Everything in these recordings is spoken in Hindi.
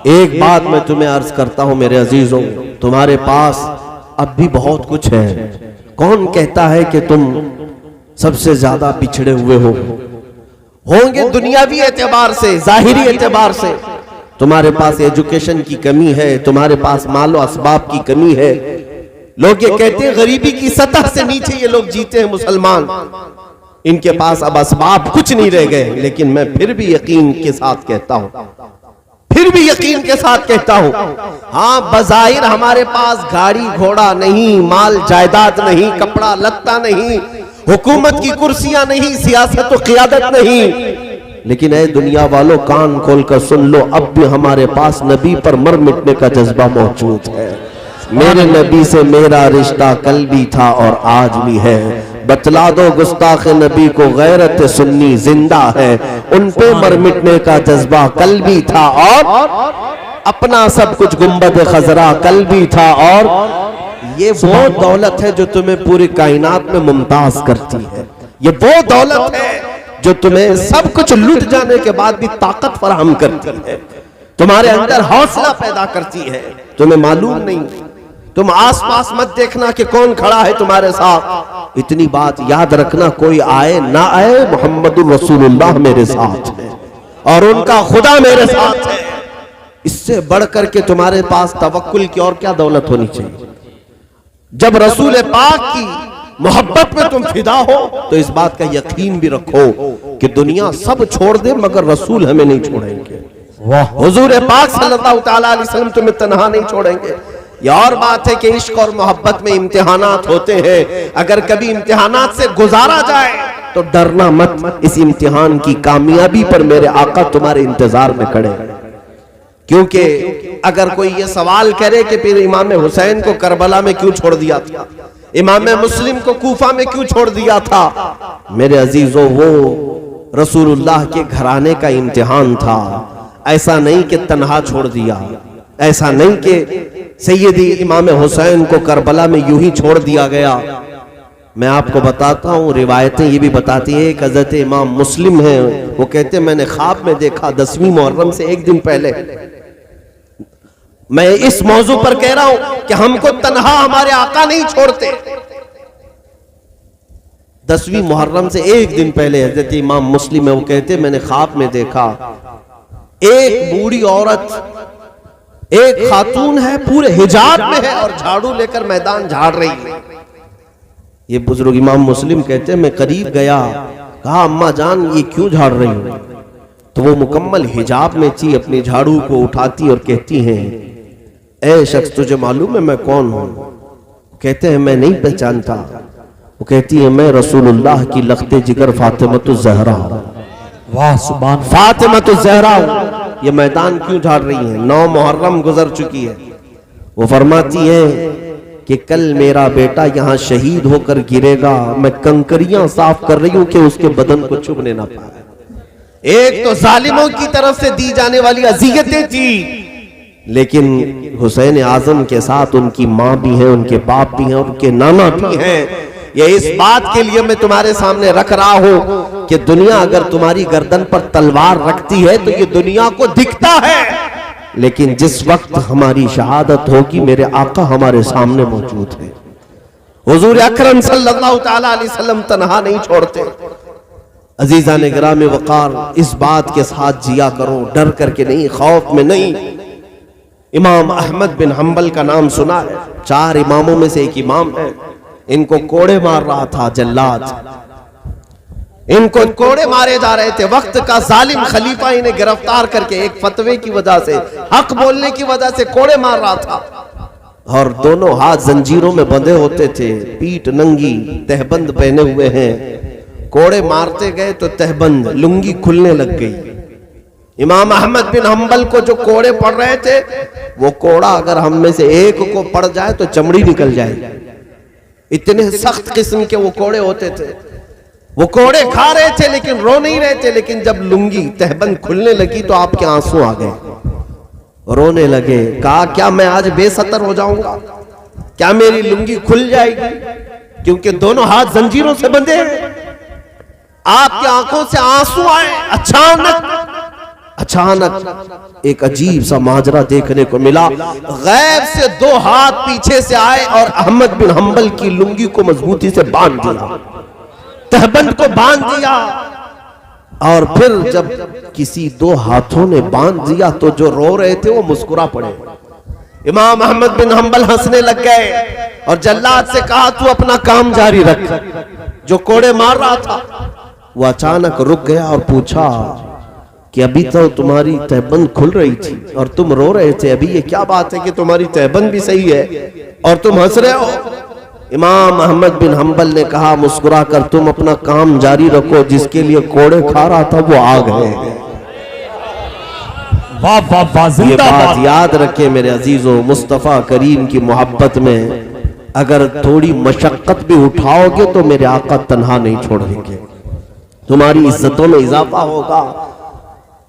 एक बात मैं तुम्हें अर्ज करता हूं मेरे अजीजों, तुम्हारे पास अब भी बहुत कुछ है। कौन कहता है कि तुम सबसे ज्यादा पिछड़े हुए होंगे दुनियावी एतबार से, जाहिरी एतबार से। तुम्हारे पास एजुकेशन की कमी है, तुम्हारे पास मालो असबाब की कमी है। लोग ये कहते हैं गरीबी की सतह से नीचे ये लोग जीते हैं मुसलमान, इनके पास अब असबाब कुछ नहीं रह गए। लेकिन मैं फिर भी यकीन के साथ कहता हूं, हाँ बज़ाहिर हमारे पास गाड़ी घोड़ा नहीं, माल जायदाद नहीं, कपड़ा लत्ता नहीं, हुकूमत की कुर्सियां नहीं, सियासत और क़ियादत नहीं, लेकिन ऐ दुनिया वालों कान खोलकर सुन लो, अब भी हमारे पास नबी पर मर मिटने का जज्बा मौजूद है। मेरे नबी से मेरा रिश्ता कल भी था और आज भी है। बतला दो गुस्ताख नबी को गैरत सुन्नी जिंदा है, उन पे मर मिटने का जज्बा कल भी था और अपना सब कुछ गुंबद खजरा कल भी था। और ये वो दौलत है जो तुम्हें पूरी कायनात में मुमताज करती है। ये वो दौलत है जो तुम्हें सब कुछ लुट जाने के बाद भी ताकत फराहम करती है, तुम्हारे अंदर हौसला पैदा करती है। तुम्हें मालूम नहीं, तुम आसपास मत देखना कि कौन खड़ा है तुम्हारे साथ। इतनी बात याद रखना, कोई आए ना आए, मोहम्मदुर रसूलुल्लाह मेरे साथ है और उनका खुदा मेरे साथ है। इससे बढ़कर के तुम्हारे पास तवक्कुल की और क्या दौलत होनी चाहिए। जब रसूल पाक की मोहब्बत में तुम फिदा हो तो इस बात का यकीन भी रखो कि दुनिया सब छोड़ दे मगर रसूल हमें नहीं छोड़ेंगे। हुजूर पाक सल्लल्लाहु तआला अलैहि वसल्लम तुम्हें तन्हा नहीं छोड़ेंगे। ये और बात है कि इश्क और मोहब्बत में इम्तिहानात होते हैं, अगर कभी इम्तिहानात से गुजारा जाए तो डरना मत, इस इम्तिहान की कामयाबी पर मेरे आका तुम्हारे इंतजार में खड़े। क्योंकि अगर कोई ये सवाल करे कि फिर इमाम हुसैन को करबला में क्यों छोड़ दिया था, इमाम मुस्लिम को कूफा में क्यों छोड़ दिया था, मेरे अजीजों वो रसूलुल्लाह के घराने का इम्तिहान था। ऐसा नहीं कि तन्हा छोड़ दिया, ऐसा नहीं कि सैयदी इमाम हुसैन को करबला में यूं ही छोड़ दिया गया। मैं आपको बताता हूं, रिवायतें ये भी बताती है, एक हजरत इमाम मुस्लिम है, वो कहते मैंने ख्वाब में देखा 10वीं मुहर्रम से एक दिन पहले, मैं इस मौजू पर कह रहा हूं कि हमको तन्हा हमारे आका नहीं छोड़ते। 10वीं मुहर्रम से एक दिन पहले हजरत इमाम मुस्लिम है, वो कहते मैंने ख्वाब में देखा एक बूढ़ी औरत, एक खातून है, पूरे हिजाब में है और झाड़ू लेकर मैदान झाड़ रही है। ये बुजुर्ग इमाम मुस्लिम कहते हैं मैं करीब गया, कहा अम्मा जान ये क्यों झाड़ रही हो, तो वो मुकम्मल हिजाब में थी, अपनी झाड़ू को उठाती और कहती हैं ऐ शख्स तुझे मालूम है मैं कौन हूं। कहते हैं मैं नहीं पहचानता। वो कहती है मैं रसूलुल्लाह की लख्ते जिगर फातिमतुज़ ज़हरा। वाह सुभान, फातिमतुज़ ज़हरा ये मैदान क्यों झाड़ रही है, 9 मुहर्रम गुजर चुकी है। वो फरमाती है कि कल मेरा बेटा यहाँ शहीद होकर गिरेगा, मैं कंकरियां साफ कर रही हूं कि उसके बदन को चुभने ना पाए। एक तो जालिमों की तरफ से दी जाने वाली अज़ियतें थी, लेकिन हुसैन आजम के साथ उनकी माँ भी है, उनके बाप भी हैं, उनके नाना भी हैं। ये इस बात के लिए मैं तुम्हारे सामने रख रहा हूं कि दुनिया अगर तुम्हारी गर्दन पर तलवार रखती है तो ये दुनिया को दिखता है, लेकिन जिस वक्त हमारी शहादत होगी मेरे आका हमारे सामने मौजूद है। हुजूर अकरम सल्लल्लाहु तआला अलैहि वसल्लम तन्हा नहीं छोड़ते। अजीज़ान गिराम वक़ार, इस बात के साथ जिया करो, डर करके नहीं, खौफ में नहीं। इमाम अहमद बिन हम्बल का नाम सुना है, 4 इमामों में से एक इमाम है। इनको कोड़े मार रहा था जल्लाद, इनको कोड़े मारे जा रहे थे। वक्त का जालिम खलीफा इन्हें गिरफ्तार करके एक फतवे की वजह से, हक बोलने की वजह से कोड़े मार रहा था, और दोनों हाथ जंजीरों में बंधे होते थे, पीठ नंगी, तहबंद पहने हुए हैं। कोड़े मारते गए तो तहबंद लुंगी खुलने लग गई। इमाम अहमद बिन हम्बल को जो कोड़े पड़ रहे थे, वो कोड़ा अगर हम में से एक को पड़ जाए तो चमड़ी निकल जाएगी, इतने सख्त किस्म के वो कोड़े होते थे। वो कोड़े खा रहे थे लेकिन रो नहीं रहे थे, लेकिन जब लुंगी तहबंद खुलने लगी तो आपके आंसू आ गए, रोने लगे। कहा क्या मैं आज बेसतर हो जाऊंगा, क्या मेरी लुंगी खुल जाएगी, क्योंकि दोनों हाथ जंजीरों से बंधे हैं। आपकी आंखों से आंसू आए, अचानक एक अजीब सा माजरा देखने को मिला। गैब से 2 हाथ पीछे से आए और अहमद बिन हंबल की लुंगी को मजबूती से बांध दिया, तहबंद को बांध दिया। और फिर जब किसी 2 हाथों ने बांध दिया तो जो रो रहे थे वो मुस्कुरा पड़े। इमाम अहमद बिन हंबल हंसने लग गए और जल्लाद से कहा, तू अपना काम जारी रख। जो कोड़े मार रहा था वो अचानक रुक गया और पूछा कि अभी तो तुम्हारी तहबंद खुल रही थी और तुम रो रहे थे, अभी ये क्या बात है कि तुम्हारी तहबंद भी सही है और तुम हंस रहे हो? इमाम अहमद बिन हंबल ने कहा मुस्कुराकर, तुम अपना काम जारी रखो, जिसके लिए कोड़े खा रहा था वो आ गए। वाह वाह वाह, ये बात याद रखे मेरे अजीजों, मुस्तफा करीम की मोहब्बत में अगर थोड़ी मशक्कत भी उठाओगे तो मेरे आका तन्हा नहीं छोड़ेंगे, तुम्हारी इज्जतों में इजाफा होगा।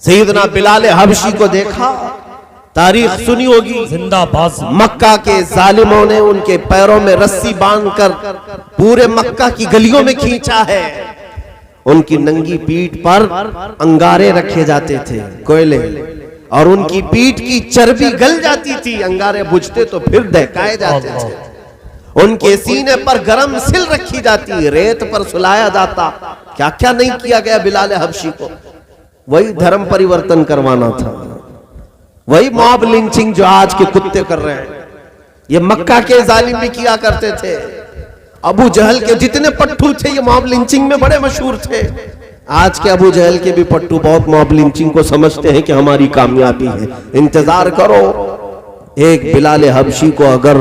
सैयदना बिलाल हबशी को देखा, तारीख सुनी होगी, जिंदाबाद। मक्का के जालिमों ने उनके पैरों में रस्सी बांधकर पूरे मक्का की गलियों में खींचा है। उनकी नंगी पीठ पर अंगारे रखे जाते थे, कोयले, और उनकी पीठ की चर्बी गल जाती थी, अंगारे बुझते तो फिर दहकाए जाते थे। उनके सीने पर गरम सिल रखी जाती, रेत पर सुलाया जाता। क्या क्या नहीं किया गया बिलाल हबशी को। वही धर्म परिवर्तन करवाना था, वही मॉब लिंचिंग जो आज के कुत्ते कर रहे हैं, ये मक्का के जालिम भी किया करते थे। अबू जहल के जितने पट्टू थे ये मॉब लिंचिंग में बड़े मशहूर थे। आज के अबू जहल के भी पट्टू बहुत मॉब लिंचिंग को समझते हैं कि हमारी कामयाबी है। इंतजार करो, एक बिलाल हबशी को अगर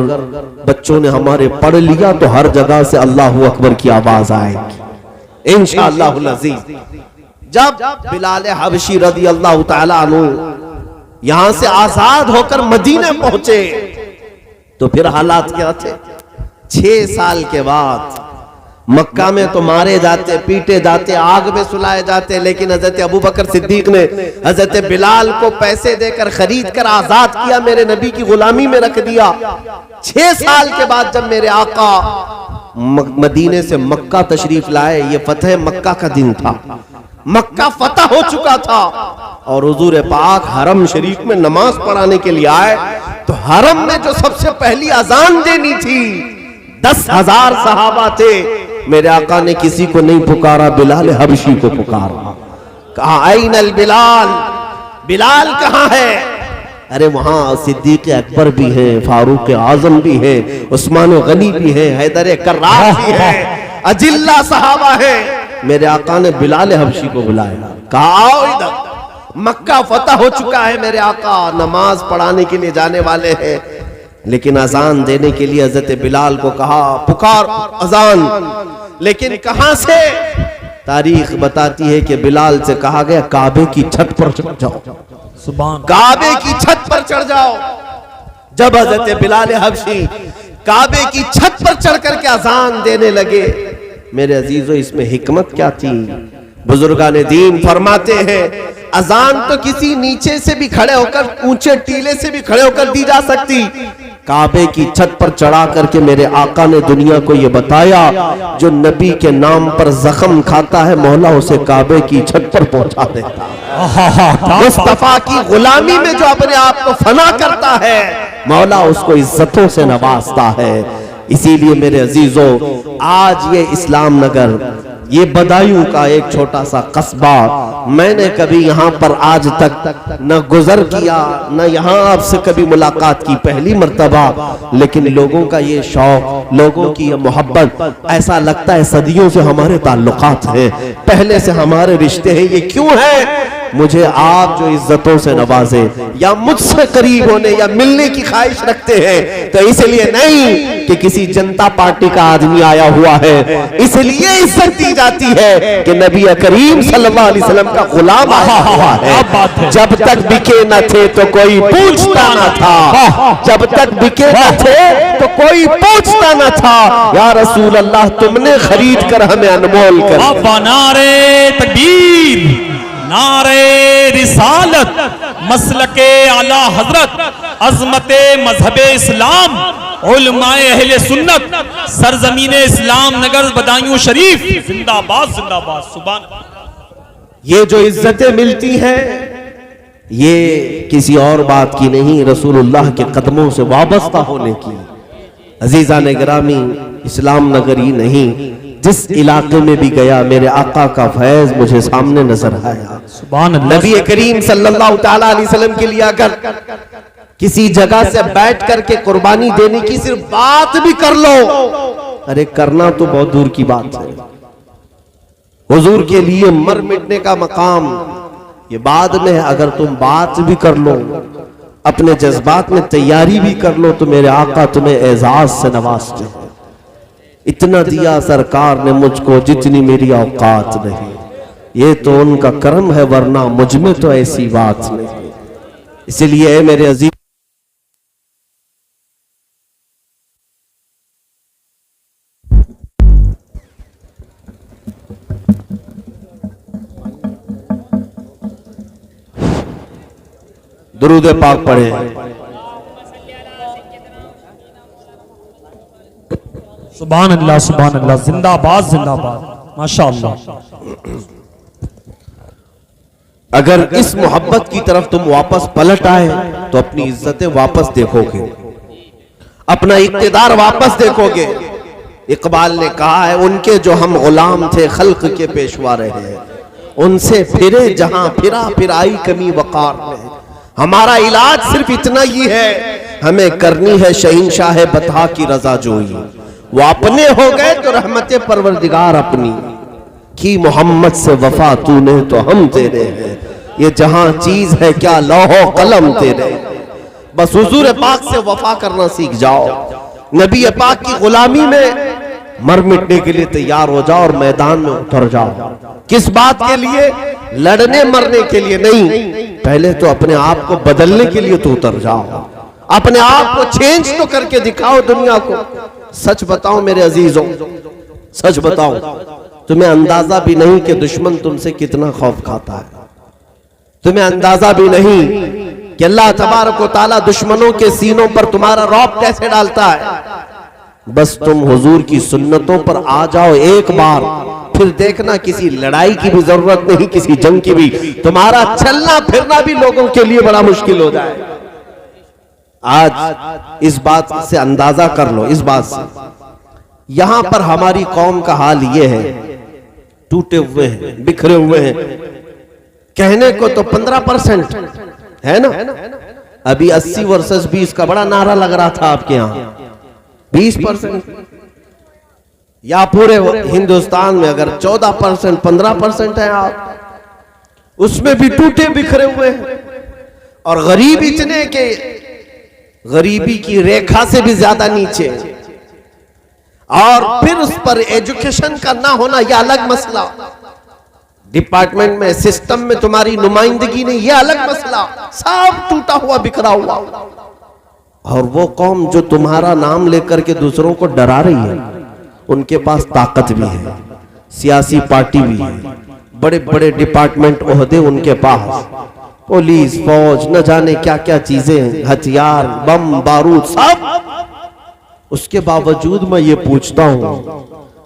बच्चों ने हमारे पढ़ लिया तो हर जगह से अल्लाह अकबर की आवाज आएगी इंशाअल्लाहुल अज़ीज़। जब बिलाल हबशी रज़ी अल्लाह तआला अन्हु यहां से आजाद होकर मदीने पहुंचे तो फिर हालात क्या थे? 6 साल के बाद मक्का में तो मारे जाते, पीटे जाते, आग में सुलाए जाते, लेकिन हजरत अबू बकर सिद्दीक ने हजरत बिलाल को पैसे देकर खरीद कर आजाद किया, मेरे नबी की गुलामी में रख दिया। 6 साल के बाद जब मेरे आका मदीने से मक्का तशरीफ लाए, ये फतेह मक्का का दिन था, मक्का फतह हो चुका था और हुजूर पाक हरम शरीफ में नमाज पढ़ाने के लिए आए तो हरम में जो सबसे पहली अजान देनी थी 10,000 सहाबा थे। मेरे आका ने किसी को नहीं पुकारा, बिलाल हबशी को पुकारा। कहा ऐनल बिलाल, बिलाल कहाँ है? अरे वहां सिद्दीक अकबर भी हैं, फारूक आजम भी हैं, उस्मान गनी भी हैं, हैदर कर्रार भी हैं, अजिल्ला सहाबा हैं। मेरे आका ने बिलाल हबशी को बुलाया, कहा आओ इधर, मक्का फतह हो चुका है, मेरे आका नमाज पढ़ाने के लिए जाने वाले हैं। लेकिन अजान देने के लिए हजरत बिलाल को कहा पुकार अजान, लेकिन कहां से? तारीख बताती है कि बिलाल से कहा गया काबे की छत पर चढ़ जाओ, सुभान, काबे की छत पर चढ़ जाओ। जब हजरत बिलाल हबशी काबे की छत पर चढ़ करके अजान देने लगे, मेरे अजीजों इसमें हिकमत क्या थी? बुजुर्गान दीन फरमाते हैं अजान तो किसी नीचे से भी खड़े होकर, ऊंचे टीले से भी खड़े होकर दी जा सकती, काबे की छत पर चढ़ा करके मेरे आका ने दुनिया को यह बताया जो नबी के नाम पर जख्म खाता है मौला उसे काबे की छत पर पहुंचा देता। मुस्तफा की गुलामी में जो अपने आप को फना करता है मौला उसको इज्जतों से नवाजता है। इसीलिए मेरे अजीजों आज ये इस्लाम नगर, ये बदायूं का एक छोटा सा कस्बा, मैंने कभी यहाँ पर आज तक न गुजर किया न यहाँ आपसे कभी मुलाकात की, पहली मर्तबा, लेकिन लोगों का ये शौक, लोगों की ये मोहब्बत, ऐसा लगता है सदियों से हमारे ताल्लुकात हैं, पहले से हमारे रिश्ते हैं। ये क्यों है? मुझे आप जो इज्जतों से नवाजे या मुझसे करीब होने या मिलने की ख्वाहिश रखते हैं तो इसलिए नहीं कि किसी जनता पार्टी का आदमी आया हुआ है, इसलिए इज्जत दी जाती है कि नबी करीम सल्लल्लाहु अलैहि वसल्लम का गुलाम आया हुआ है। जब तक बिके न थे तो कोई पूछता न था, जब तक बिके न थे तो कोई पूछता न था, या रसूल अल्लाह तुमने खरीद कर हमें अनमोल कर। नारे तकबीर, नारे रिसालत, मसलके आला हजरत, अजमते मजहबे इस्लाम, उलमाए अहले सुन्नत, सरजमीने इस्लाम नगर बदायूं शरीफ, जिंदाबाद जिंदाबाद। सुभान। ये जो इज्जतें मिलती हैं ये किसी और बात की नहीं, रसूलुल्लाह के कदमों से वाबस्ता होने की। अजीज़ान गिरामी, इस्लाम नगर ही नहीं, जिस इलाके में भी गया मेरे आका का फैज मुझे सामने नजर आया। सुभान अल्लाह। नबी करीम सल्लल्लाहु ताला अलैहि वसल्लम के लिए अगर किसी जगह से बैठ करके कुर्बानी देने की सिर्फ बात भी कर लो, अरे करना तो बहुत दूर की बात है। हुजूर के लिए मर मिटने का मकाम ये बाद में है। अगर तुम बात भी कर लो, अपने जज्बात में तैयारी भी कर लो, तो मेरे आका तुम्हें एजाज से नवाजते हैं। इतना दिया सरकार ने मुझको जितनी मेरी औकात नहीं, ये तो उनका करम है, वरना मुझ में तो ऐसी बात नहीं। इसलिए मेरे अजीज, दुरूद पाक पढ़े। सुभान अल्लाह, सुभान अल्लाह, जिंदाबाद जिंदाबाद, माशाअल्लाह। अगर इस मोहब्बत की तरफ तुम वापस पलट आए तो अपनी इज्जतें वापस देखोगे, अपना इक्तिदार वापस देखोगे। इकबाल ने कहा है, उनके जो हम गुलाम थे खल्क के पेशवा रहे, उनसे फिरे जहां फिरा फिर आई कमी वकार में। हमारा इलाज सिर्फ इतना ही है, हमें करनी है शहीनशाह बता की रजा जोई। वो अपने हो गए तो रहमते परवरदिगार अपनी की, मोहम्मद से वफा तूने तो हम तेरे हैं। ये जहां चीज है क्या लौहो कलम तेरे, बस हुजूर पाक से वफा करना सीख जाओ। नबी पाक की गुलामी में मर मिटने के लिए तैयार हो जाओ और मैदान में उतर जाओ। किस बात के लिए? लड़ने मरने के लिए नहीं, पहले तो अपने आप को बदलने के लिए तो उतर जाओ। अपने आप को चेंज तो करके दिखाओ दुनिया को। सच बताओ मेरे अजीजों, सच बताओ, तुम्हें अंदाजा भी नहीं कि दुश्मन तुमसे कितना खौफ खाता है। तुम्हें अंदाजा भी नहीं कि अल्लाह तबारक व तआला दुश्मनों के सीनों पर तुम्हारा रौब कैसे डालता है। बस तुम हुजूर की सुन्नतों पर आ जाओ एक बार, फिर देखना किसी लड़ाई की भी जरूरत नहीं, किसी जंग की भी। तुम्हारा चलना फिरना भी लोगों के लिए बड़ा मुश्किल हो जाए। आज इस बात से अंदाजा कर लो, इस बात से यहां पर हमारी कौम का हाल ये है, टूटे हुए हैं, बिखरे हुए हैं। कहने को तो 15% है ना, अभी 80 वर्सेस 20 का बड़ा नारा लग रहा था आपके यहां। 20% या पूरे हिंदुस्तान में अगर 14% 15% है आप, उसमें भी टूटे बिखरे हुए हैं। और गरीब इतने के गरीबी की रेखा से भी ज्यादा नीचे, और फिर उस पर एजुकेशन का ना होना यह अलग मसला। डिपार्टमेंट में, सिस्टम में तुम्हारी नुमाइंदगी नहीं, यह अलग मसला। सब टूटा हुआ बिखरा हुआ। और वो कौम जो तुम्हारा नाम लेकर के दूसरों को डरा रही है, उनके पास ताकत भी है, सियासी पार्टी भी है, बड़े बड़े डिपार्टमेंट ओहदे उनके पास, पुलिस फौज न जाने क्या क्या चीजें, हथियार बम बारूद सब। उसके बावजूद मैं ये पूछता हूं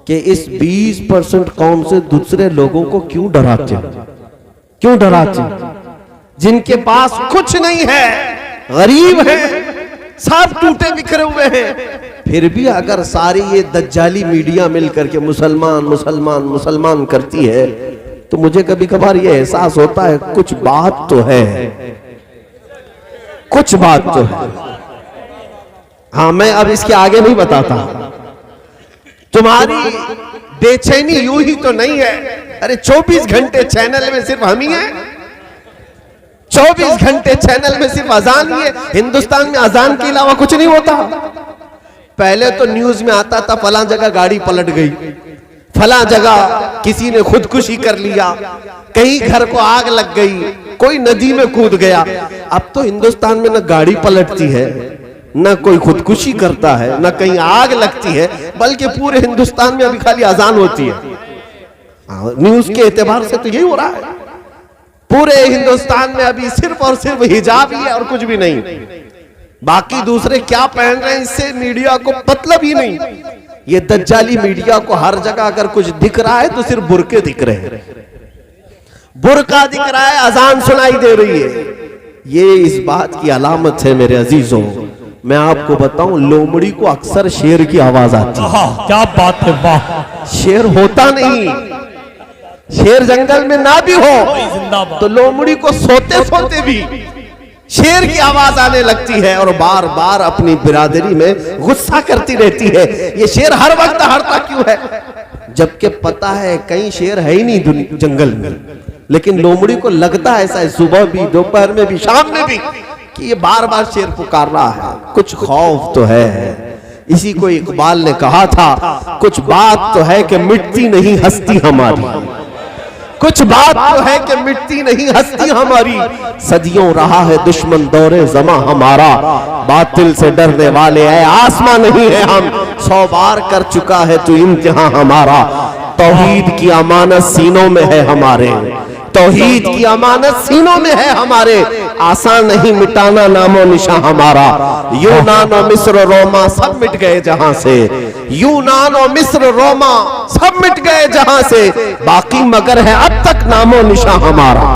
कि इस 20% कौम से दूसरे लोगों को क्यों डराते, क्यों डराते? जिनके पास कुछ नहीं है, गरीब है, सब टूटे बिखरे हुए हैं, फिर भी अगर सारी ये दज्जाली मीडिया मिलकर के मुसलमान मुसलमान मुसलमान करती है, तो मुझे कभी कभार ये एहसास होता है कुछ बात तो है, कुछ बात तो है। हाँ, मैं अब इसके आगे नहीं बताता। तुम्हारी बेचैनी यूं ही तो नहीं है। अरे 24 घंटे चैनल में सिर्फ हम ही हैं, 24 घंटे चैनल में सिर्फ अजान ही है। हिंदुस्तान में अजान के अलावा कुछ नहीं होता। पहले तो न्यूज में आता था फलां जगह गाड़ी पलट गई, फलां जगह किसी ने खुदकुशी कर लिया, कहीं घर को आग लग गई, कोई नदी में कूद गया। अब तो हिंदुस्तान में न गाड़ी पलटती है, न कोई खुदकुशी करता है, न कहीं आग लगती है, बल्कि पूरे हिंदुस्तान में अभी खाली अजान होती है। न्यूज के एतबार से तो यही हो रहा है। पूरे हिंदुस्तान में अभी सिर्फ और सिर्फ हिजाब ही है और कुछ भी नहीं। बाकी दूसरे क्या पहन रहे हैं इससे मीडिया को मतलब ही नहीं। ये दज्जाली मीडिया को हर जगह अगर कुछ दिख रहा है तो सिर्फ बुरके दिख रहे हैं, बुरका दिख रहा है, अजान सुनाई दे रही है। ये इस बात की अलामत है मेरे अजीजों। मैं आपको बताऊं, लोमड़ी को अक्सर शेर की आवाज आती है। क्या बात है, वाह। शेर होता नहीं, शेर जंगल में ना भी हो जिंदाबाद। तो लोमड़ी को सोते सोते भी शेर की आवाज आने लगती है और बार बार अपनी बिरादरी में गुस्सा करती रहती है। ये शेर हर वक्त हारता क्यों है, जबकि पता है कहीं शेर है ही नहीं जंगल में, लेकिन लोमड़ी को लगता है ऐसा है, सुबह भी, दोपहर में भी, शाम में भी, कि ये बार बार शेर पुकार रहा है। कुछ खौफ तो है। इसी को इकबाल ने कहा था, कुछ बात तो है कि मिटती नहीं हस्ती हमारी, कुछ बात तो है कि मिटती नहीं हस्ती हमारी, सदियों रहा है दुश्मन दौरे जमा हमारा, बातिल से डरने वाले है आसमां नहीं है हम, 100 बार कर चुका है तू इम्तिहान हमारा, तौहीद की अमानत सीनों में है हमारे, तौहीद की अमानत सीनों में है हमारे, आसान नहीं मिटाना नामो निशान हमारा, यूनान और मिस्र रोमा सब मिट गए जहां से, यूनान और मिस्र रोमा सब मिट गए जहां से, बाकी मगर है अब तक नामो निशान हमारा।